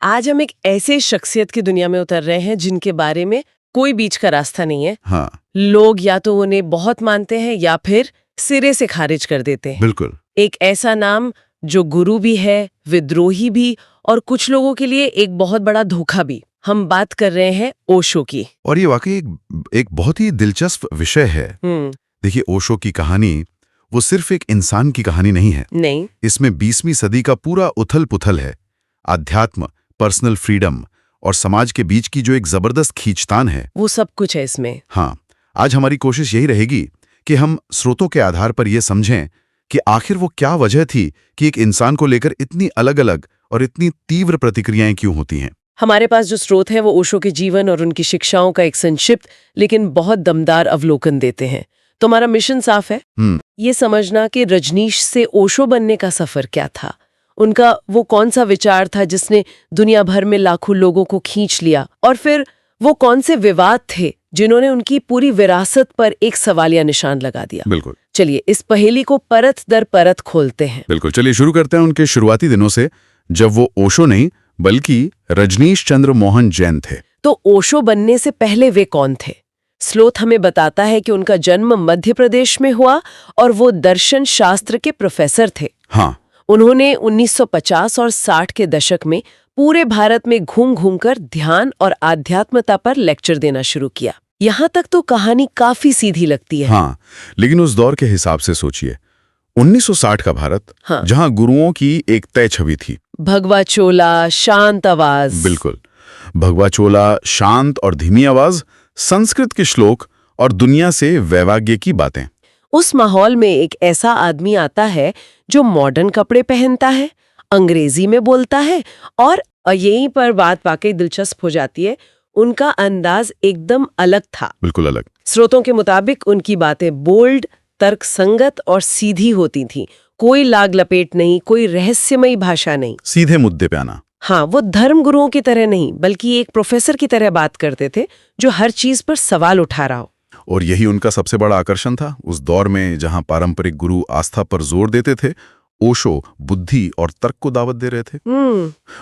आज हम एक ऐसे शख्सियत की दुनिया में उतर रहे हैं जिनके बारे में कोई बीच का रास्ता नहीं है। हाँ, लोग या तो उन्हें बहुत मानते हैं या फिर सिरे से खारिज कर देते हैं। बिल्कुल। एक ऐसा नाम जो गुरु भी है, विद्रोही भी, और कुछ लोगों के लिए एक बहुत बड़ा धोखा भी। हम बात कर रहे हैं ओशो की। और ये वाकई एक बहुत ही दिलचस्प विषय है। देखिए, ओशो की कहानी वो सिर्फ एक इंसान की कहानी नहीं है। नहीं, इसमें 20वीं सदी का पूरा उथल पुथल है। आध्यात्म, पर्सनल फ्रीडम और समाज के बीच की जो एक जबरदस्त खींचतान है, वो सब कुछ है इसमें। हाँ, आज हमारी कोशिश यही रहेगी कि हम स्रोतों के आधार पर यह समझें कि आखिर वो क्या वजह थी कि एक इंसान को लेकर इतनी अलग-अलग और इतनी तीव्र प्रतिक्रियाएं क्यों होती हैं। हमारे पास जो स्रोत है वो ओशो के जीवन और उनकी शिक्षाओं का एक संक्षिप्त लेकिन बहुत दमदार अवलोकन देते हैं। तो हमारा मिशन साफ है, ये समझना कि रजनीश से ओशो बनने का सफर क्या था, उनका वो कौन सा विचार था जिसने दुनिया भर में लाखों लोगों को खींच लिया, और फिर वो कौन से विवाद थे जिन्होंने उनकी पूरी विरासत पर एक सवालिया निशान लगा दिया। बिल्कुल, चलिए इस पहेली को परत दर परत खोलते हैं। बिल्कुल, चलिए शुरू करते हैं उनके शुरुआती दिनों से, जब वो ओशो नहीं बल्कि रजनीश चंद्र मोहन जैन थे। तो ओशो बनने से पहले वे कौन थे? स्रोत हमें बताता है कि उनका जन्म मध्य प्रदेश में हुआ और वो दर्शन शास्त्र के प्रोफेसर थे। हाँ, उन्होंने 1950 और 60 के दशक में पूरे भारत में घूम घूमकर ध्यान और आध्यात्मता पर लेक्चर देना शुरू किया। यहाँ तक तो कहानी काफी सीधी लगती है। हाँ, लेकिन उस दौर के हिसाब से सोचिए, 1960 का भारत, हाँ, जहां गुरुओं की एक तय छवि थी। भगवा चोला, शांत आवाज। बिल्कुल, भगवा चोला, शांत और धीमी आवाज, संस्कृत के श्लोक और दुनिया से वैराग्य की बातें। उस माहौल में एक ऐसा आदमी आता है जो मॉडर्न कपड़े पहनता है, अंग्रेजी में बोलता है, और यहीं पर बात वाकई दिलचस्प हो जाती है, उनका अंदाज एकदम अलग था। बिल्कुल अलग। स्रोतों के मुताबिक उनकी बातें बोल्ड, तर्कसंगत और सीधी होती थीं। कोई लाग लपेट नहीं, कोई रहस्यमयी भाषा नहीं, सीधे मुद्दे पे आना। हाँ, वो धर्म गुरुओं की तरह नहीं बल्कि एक प्रोफेसर की तरह बात करते थे जो हर चीज पर सवाल उठा रहा हो। और यही उनका सबसे बड़ा आकर्षण था। उस दौर में जहां पारंपरिक गुरु आस्था पर जोर देते थे, ओशो बुद्धि और तर्क को दावत दे रहे थे।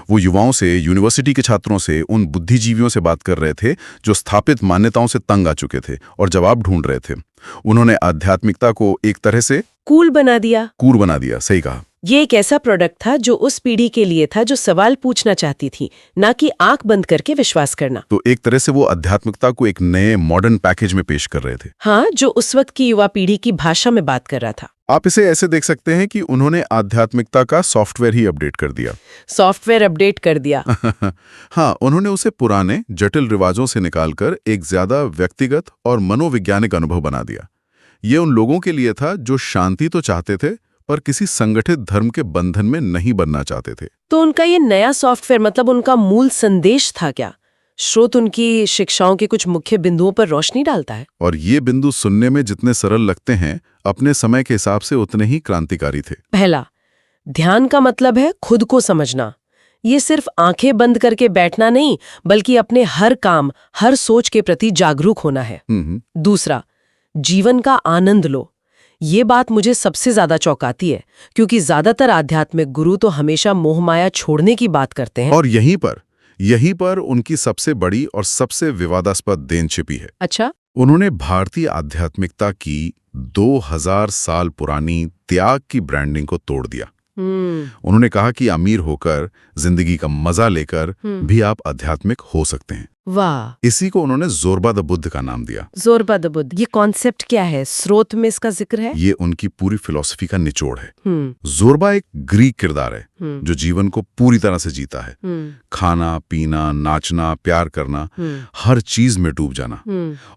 वो युवाओं से, यूनिवर्सिटी के छात्रों से, उन बुद्धिजीवियों से बात कर रहे थे जो स्थापित मान्यताओं से तंग आ चुके थे और जवाब ढूंढ रहे थे। उन्होंने आध्यात्मिकता को एक तरह से कूल बना दिया। कूल बना दिया, सही कहा। ये एक ऐसा प्रोडक्ट था जो उस पीढ़ी के लिए था जो सवाल पूछना चाहती थी, ना कि आंख बंद करके विश्वास करना। तो एक तरह से वो आध्यात्मिकता को एक नए मॉडर्न पैकेज में पेश कर रहे थे। हाँ, जो उस वक्त की युवा पीढ़ी की भाषा में बात कर रहा था। आप इसे ऐसे देख सकते हैं कि उन्होंने आध्यात्मिकता का सॉफ्टवेयर ही अपडेट कर दिया। सॉफ्टवेयर अपडेट कर दिया। हाँ, उन्होंने उसे पुराने जटिल रिवाजों से निकालकर एक ज्यादा व्यक्तिगत और मनोवैज्ञानिक अनुभव बना दिया। ये उन लोगों के लिए था जो शांति तो चाहते थे पर किसी संगठित धर्म के बंधन में नहीं बनना चाहते थे। तो उनका ये नया सॉफ्टवेयर मतलब उनका मूल संदेश था क्या? स्रोत उनकी शिक्षाओं के कुछ मुख्य बिंदुओं पर रोशनी डालता है। और ये बिंदु सुनने में जितने सरल लगते हैं, अपने समय के हिसाब से उतने ही क्रांतिकारी थे। पहला, ध्यान का मतलब है खुद को समझना। ये सिर्फ आंखें बंद करके बैठना नहीं, बल्कि अपने हर काम, हर सोच के प्रति जागरूक होना है। दूसरा, जीवन का आनंद लो। ये बात मुझे सबसे ज्यादा चौंकाती है, क्योंकि ज्यादातर आध्यात्मिक गुरु तो हमेशा मोहमाया छोड़ने की बात करते हैं। और यहीं पर उनकी सबसे बड़ी और सबसे विवादास्पद देन छिपी है। अच्छा? उन्होंने भारतीय आध्यात्मिकता की 2000 साल पुरानी त्याग की ब्रांडिंग को तोड़ दिया। उन्होंने कहा कि अमीर होकर, जिंदगी का मजा लेकर भी आप आध्यात्मिक हो सकते हैं। वाह! इसी को उन्होंने जोरबा द बुद्ध का नाम दिया। जोरबा द बुद्ध, ये कॉन्सेप्ट क्या है? स्रोत में इसका जिक्र है? ये उनकी पूरी फिलॉसफी का निचोड़ है। जोरबा एक ग्रीक किरदार है जो जीवन को पूरी तरह से जीता है। खाना, पीना, नाचना, प्यार करना, हर चीज में डूब जाना।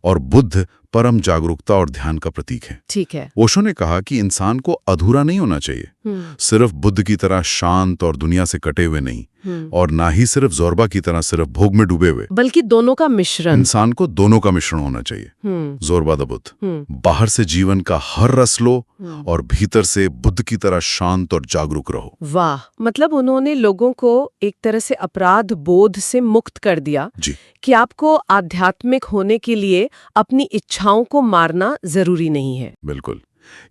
और बुद्ध परम जागरूकता और ध्यान का प्रतीक है। ठीक है। ओशो ने कहा कि इंसान को अधूरा नहीं होना चाहिए, सिर्फ बुद्ध की तरह शांत और दुनिया से कटे हुए नहीं, और ना ही सिर्फ जोरबा की तरह सिर्फ भोग में डूबे हुए, बल्कि दोनों का मिश्रण। इंसान को दोनों का मिश्रण होना चाहिए। जोरबा द बुद्ध, बाहर से जीवन का हर रस लो और भीतर से बुद्ध की तरह शांत और जागरूक रहो। वाह! मतलब उन्होंने लोगों को एक तरह से अपराध बोध से मुक्त कर दिया जी, कि आपको आध्यात्मिक होने के लिए अपनी इच्छाओं को मारना जरूरी नहीं है। बिल्कुल।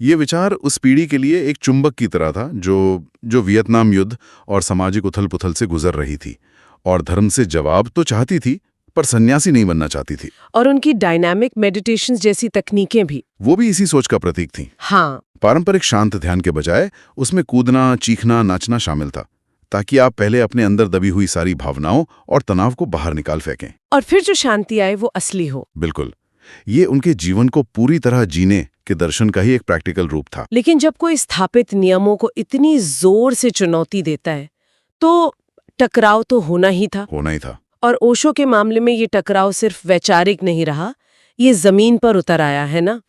ये विचार उस पीढ़ी के लिए एक चुंबक की तरह था जो वियतनाम युद्ध और सामाजिक उथल-पुथल से गुजर रही थी। और धर्म से जवाब तो चाहती थी, पर सन्यासी नहीं बनना चाहती थी। और उनकी डायनामिक मेडिटेशन जैसी तकनीकें भी, वो भी इसी सोच का प्रतीक थी। हाँ, पारंपरिक शांत ध्यान के बजाय उसमें कूदना, चीखना, नाचना शामिल था, ताकि आप पहले अपने अंदर दबी हुई सारी भावनाओं और तनाव को बाहर निकाल फेंकें, और फिर जो शांति आए वो असली हो। बिल्कुल। ये उनके जीवन को पूरी तरह जीने के दर्शन का ही एक प्रैक्टिकल रूप था। लेकिन जब कोई स्थापित नियमों को इतनी जोर से चुनौती देता है तो टकराव तो होना ही था। और ओशो के मामले में ये टकराव सिर्फ वैचारिक नहीं रहा, ये जमीन पर उतर आया है ना।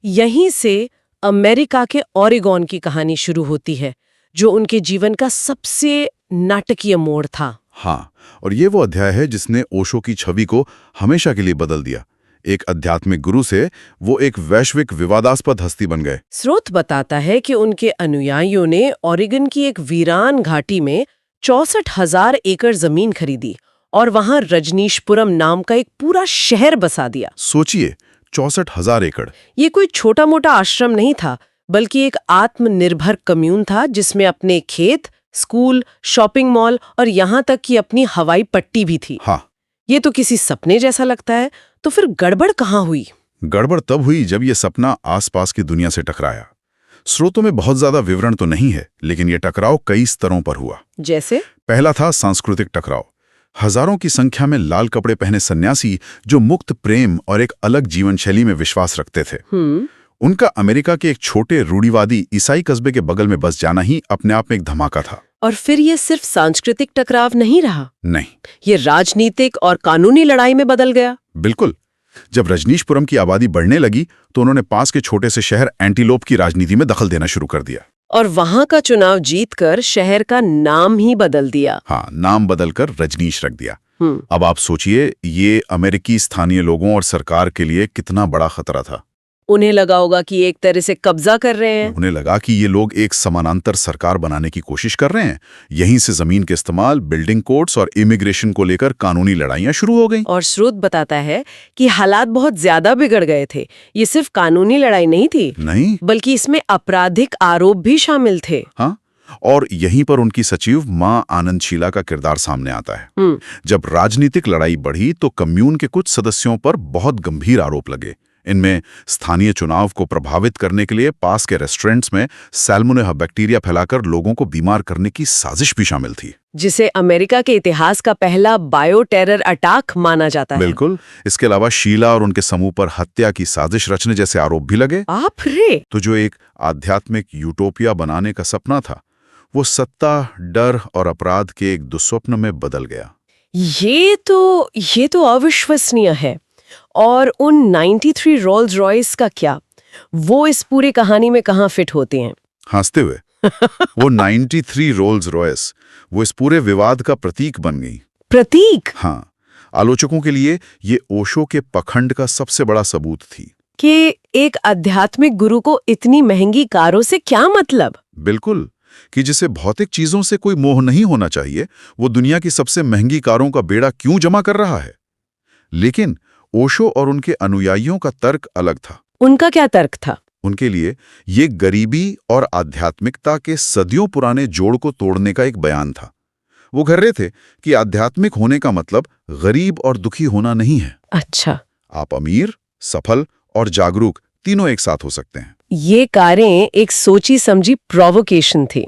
यहीं से अमेरिका के ओरेगॉन की कहानी शुरू होती है, जो उनके जीवन का सबसे नाटकीय मोड़ था। हाँ, और ये वो अध्याय है जिसने ओशो की छवि को हमेशा के लिए बदल दिया। एक आध्यात्मिक गुरु से वो एक वैश्विक विवादास्पद हस्ती बन गए। स्रोत बताता है कि उनके अनुयायियों ने ओरेगन की एक वीरान घाटी में 64,000 एकड़ जमीन खरीदी और वहां रजनीशपुरम नाम का एक पूरा शहर बसा दिया। सोचिए, 64,000 एकड़। ये कोई छोटा मोटा आश्रम नहीं था, बल्कि एक आत्मनिर्भर कम्यून था जिसमें अपने खेत, स्कूल, शॉपिंग मॉल और यहाँ तक कि अपनी हवाई पट्टी भी थी। हाँ, ये तो किसी सपने जैसा लगता है। तो फिर गड़बड़ कहाँ हुई? गड़बड़ तब हुई जब ये सपना आसपास की दुनिया से टकराया। स्रोतों में बहुत ज्यादा विवरण तो नहीं है, लेकिन ये टकराव कई स्तरों पर हुआ। जैसे? पहला था सांस्कृतिक टकराव। हजारों की संख्या में लाल कपड़े पहने सन्यासी जो मुक्त प्रेम और एक अलग जीवन शैली में विश्वास रखते थे, उनका अमेरिका के एक छोटे रूढ़िवादी ईसाई कस्बे के बगल में बस जाना ही अपने आप में एक धमाका था। और फिर ये सिर्फ सांस्कृतिक टकराव नहीं रहा, नहीं, ये राजनीतिक और कानूनी लड़ाई में बदल गया। बिल्कुल। जब रजनीशपुरम की आबादी बढ़ने लगी तो उन्होंने पास के छोटे से शहर एंटीलोप की राजनीति में दखल देना शुरू कर दिया। और वहां का चुनाव जीतकर शहर का नाम ही बदल दिया। हाँ, नाम बदलकर रजनीश रख दिया। अब आप सोचिए, ये अमेरिकी स्थानीय लोगों और सरकार के लिए कितना बड़ा खतरा था। उन्हें लगा होगा कि एक तरह से कब्जा कर रहे हैं। उन्हें लगा कि ये लोग एक समानांतर सरकार बनाने की कोशिश कर रहे हैं। यहीं से जमीन के इस्तेमाल, बिल्डिंग कोड्स और इमिग्रेशन को लेकर कानूनी लड़ाइयां शुरू हो गईं। और स्रोत बताता है कि हालात बहुत ज्यादा बिगड़ गए थे। ये सिर्फ कानूनी लड़ाई नहीं थी, नहीं, बल्कि इसमें आपराधिक आरोप भी शामिल थे। हाँ, और यहीं पर उनकी सचिव मां आनंदशीला का किरदार सामने आता है। जब राजनीतिक लड़ाई बढ़ी तो कम्यून के कुछ सदस्यों पर बहुत गंभीर आरोप लगे। इनमें स्थानीय चुनाव को प्रभावित करने के लिए पास के रेस्टोरेंट्स में सैल्मोनेला बैक्टीरिया फैलाकर लोगों को बीमार करने की साजिश भी शामिल थी, जिसे अमेरिका के इतिहास का पहला बायो टेरर अटैक माना जाता है। बिल्कुल। इसके अलावा शीला और उनके समूह पर हत्या की साजिश रचने जैसे आरोप भी लगे। आप रे! तो जो एक आध्यात्मिक यूटोपिया बनाने का सपना था, वो सत्ता, डर और अपराध के एक दुस्वप्न में बदल गया। ये तो अविश्वसनीय है। और उन 93 रोल्स रॉयस का क्या? वो इस पूरी कहानी में कहाँ फिट होते हैं? हंसते हुए वो 93 रोल्स रॉयस वो इस पूरे विवाद का प्रतीक बन गई। प्रतीक? हाँ, आलोचकों के लिए ये ओशो के पखंड का सबसे बड़ा सबूत थी कि एक आध्यात्मिक गुरु को इतनी महंगी कारों से क्या मतलब। बिल्कुल, कि जिसे भौतिक चीजों से कोई मोह नहीं होना चाहिए, वो दुनिया की सबसे महंगी कारों का बेड़ा क्यों जमा कर रहा है। लेकिन ओशो और उनके अनुयायियों का तर्क अलग था। उनका क्या तर्क था? उनके लिए ये गरीबी और आध्यात्मिकता के सदियों पुराने जोड़ को तोड़ने का एक बयान था। वो कह रहे थे कि आध्यात्मिक होने का मतलब गरीब और दुखी होना नहीं है। अच्छा। आप अमीर, सफल और जागरूक तीनों एक साथ हो सकते हैं। ये कारें एक सोची समझी प्रोवोकेशन थी,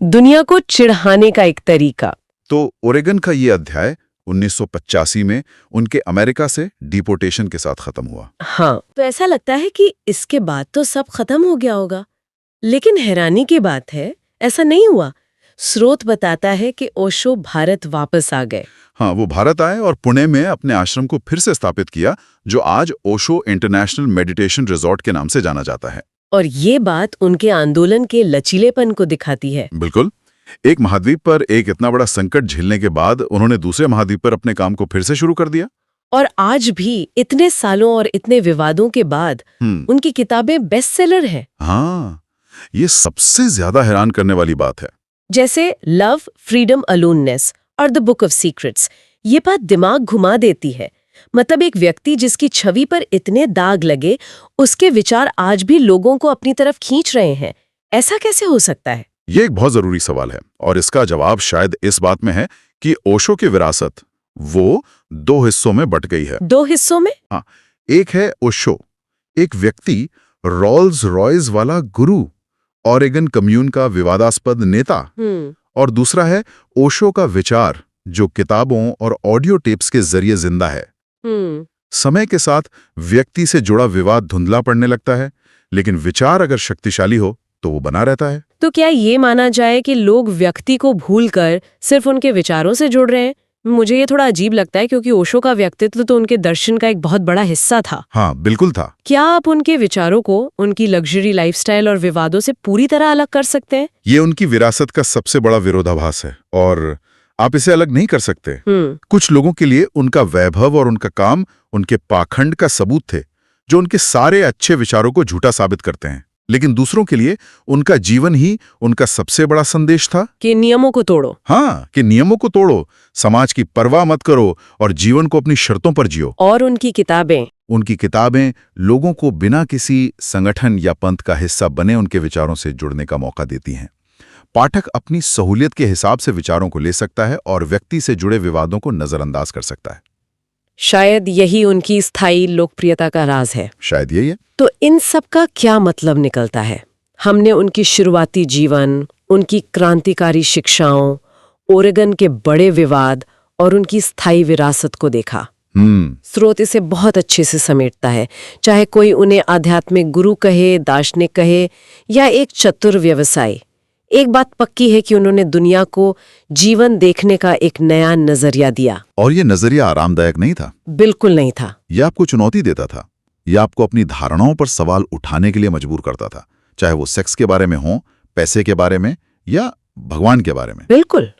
दुनिया को चिढ़ाने का एक तरीका। तो ओरेगन का ये अध्याय 1985 में उनके अमेरिका से डिपोर्टेशन के साथ खत्म हुआ। हाँ, तो ऐसा लगता है कि इसके बाद तो सब खत्म हो गया होगा, लेकिन हैरानी की बात है, ऐसा नहीं हुआ। स्रोत बताता है कि ओशो भारत वापस आ गए। हाँ, वो भारत आए और पुणे में अपने आश्रम को फिर से स्थापित किया, जो आज ओशो इंटरनेशनल मेडिटेशन रिजॉर्ट के नाम से जाना जाता है। और ये बात उनके आंदोलन के लचीलेपन को दिखाती है। बिल्कुल। एक महाद्वीप पर एक इतना बड़ा संकट झेलने के बाद उन्होंने दूसरे महाद्वीप पर अपने काम को फिर से शुरू कर दिया। और आज भी इतने सालों और इतने विवादों के बाद उनकी किताबें बेस्ट सेलर हैं। हाँ, ये सबसे ज्यादा हैरान करने वाली बात है। जैसे लव, फ्रीडम, अलोननेस और द बुक ऑफ सीक्रेट्स। ये बात दिमाग घुमा देती है। मतलब एक व्यक्ति जिसकी छवि पर इतने दाग लगे, उसके विचार आज भी लोगों को अपनी तरफ खींच रहे हैं। ऐसा कैसे हो सकता है? ये एक बहुत जरूरी सवाल है और इसका जवाब शायद इस बात में है कि ओशो की विरासत वो 2 हिस्सों में बट गई है। 2 हिस्सों में? हाँ, एक है ओशो, एक व्यक्ति, रोल्स रॉयस वाला गुरु, ओरेगन कम्यून का विवादास्पद नेता, और दूसरा है ओशो का विचार, जो किताबों और ऑडियो टेप्स के जरिए जिंदा है। समय के साथ व्यक्ति से जुड़ा विवाद धुंधला पड़ने लगता है, लेकिन विचार अगर शक्तिशाली हो तो वो बना रहता है। तो क्या ये माना जाए कि लोग व्यक्ति को भूलकर सिर्फ उनके विचारों से जुड़ रहे हैं? मुझे ये थोड़ा अजीब लगता है, क्योंकि ओशो का व्यक्तित्व तो उनके दर्शन का एक बहुत बड़ा हिस्सा था। हाँ, बिल्कुल था। क्या आप उनके विचारों को उनकी लग्जरी लाइफस्टाइल और विवादों से पूरी तरह अलग कर सकते हैं? ये उनकी विरासत का सबसे बड़ा विरोधाभास है और आप इसे अलग नहीं कर सकते। कुछ लोगों के लिए उनका वैभव और उनका काम उनके पाखंड का सबूत थे, जो उनके सारे अच्छे विचारों को झूठा साबित करते हैं। लेकिन दूसरों के लिए उनका जीवन ही उनका सबसे बड़ा संदेश था कि नियमों को तोड़ो। हाँ, कि नियमों को तोड़ो, समाज की परवाह मत करो और जीवन को अपनी शर्तों पर जियो। और उनकी किताबें लोगों को बिना किसी संगठन या पंथ का हिस्सा बने उनके विचारों से जुड़ने का मौका देती हैं। पाठक अपनी सहूलियत के हिसाब से विचारों को ले सकता है और व्यक्ति से जुड़े विवादों को नजरअंदाज कर सकता है। शायद यही उनकी स्थायी लोकप्रियता का राज है। शायद यही है। तो इन सब का क्या मतलब निकलता है? हमने उनकी शुरुआती जीवन, उनकी क्रांतिकारी शिक्षाओं, ओरेगन के बड़े विवाद और उनकी स्थायी विरासत को देखा। स्रोत इसे बहुत अच्छे से समेटता है, चाहे कोई उन्हें आध्यात्मिक गुरु कहे, दार्शनिक कहे या एक चतुर व्यवसायी। एक बात पक्की है कि उन्होंने दुनिया को जीवन देखने का एक नया नजरिया दिया। और ये नजरिया आरामदायक नहीं था। बिल्कुल नहीं था। यह आपको चुनौती देता था, यह आपको अपनी धारणाओं पर सवाल उठाने के लिए मजबूर करता था, चाहे वो सेक्स के बारे में हो, पैसे के बारे में या भगवान के बारे में। बिल्कुल।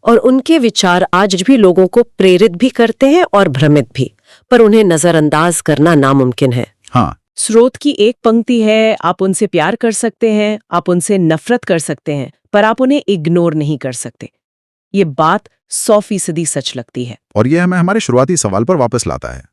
और उनके विचार आज भी लोगों को प्रेरित भी करते हैं और भ्रमित भी, पर उन्हें नजरअंदाज करना नामुमकिन है। हाँ। स्रोत की एक पंक्ति है, आप उनसे प्यार कर सकते हैं, आप उनसे नफरत कर सकते हैं, पर आप उन्हें इग्नोर नहीं कर सकते। ये बात 100% सच लगती है। और ये हमें हमारे शुरुआती सवाल पर वापस लाता है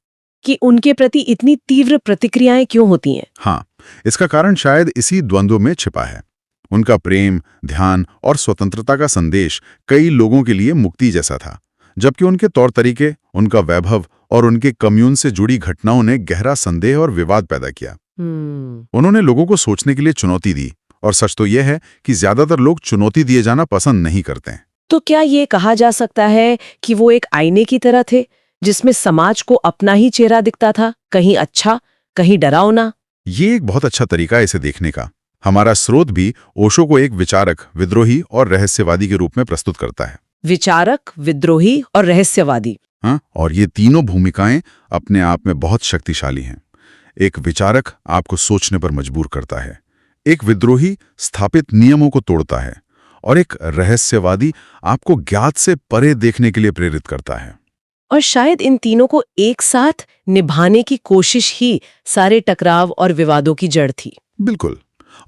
कि उनके प्रति इतनी तीव्र प्रतिक्रियाएं क्यों होती हैं। हाँ, इसका कारण शायद इसी द्वंद्व में छिपा है। उनका प्रेम, ध्यान और स्वतंत्रता का संदेश कई लोगों के लिए मुक्ति जैसा था, जबकि उनके तौर तरीके, उनका वैभव और उनके कम्यून से जुड़ी घटनाओं ने गहरा संदेह और विवाद पैदा किया। उन्होंने लोगों को सोचने के लिए चुनौती दी, और सच तो यह है कि ज्यादातर लोग चुनौती दिए जाना पसंद नहीं करते। तो क्या ये कहा जा सकता है कि वो एक आईने की तरह थे, जिसमें समाज को अपना ही चेहरा दिखता था, कहीं अच्छा, कहीं डरावना? ये एक बहुत अच्छा तरीका है इसे देखने का। हमारा स्रोत भी ओशो को एक विचारक, विद्रोही और रहस्यवादी के रूप में प्रस्तुत करता है। विचारक, विद्रोही और रहस्यवादी। हाँ, और ये तीनों भूमिकाएं अपने आप में बहुत शक्तिशाली हैं। एक विचारक आपको सोचने पर मजबूर करता है, एक विद्रोही स्थापित नियमों को तोड़ता है, और एक रहस्यवादी आपको ज्ञात से परे देखने के लिए प्रेरित करता है। और शायद इन तीनों को एक साथ निभाने की कोशिश ही सारे टकराव और विवादों की जड़ थी। बिल्कुल।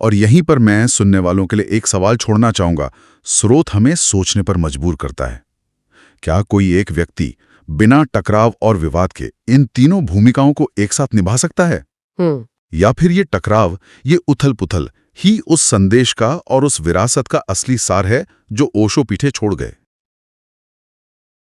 और यहीं पर मैं सुनने वालों के लिए एक सवाल छोड़ना चाहूंगा। स्रोत हमें सोचने पर मजबूर करता है। क्या कोई एक व्यक्ति बिना टकराव और विवाद के इन तीनों भूमिकाओं को एक साथ निभा सकता है? या फिर ये टकराव, ये उथल-पुथल ही उस संदेश का और उस विरासत का असली सार है जो ओशो पीछे छोड़ गए?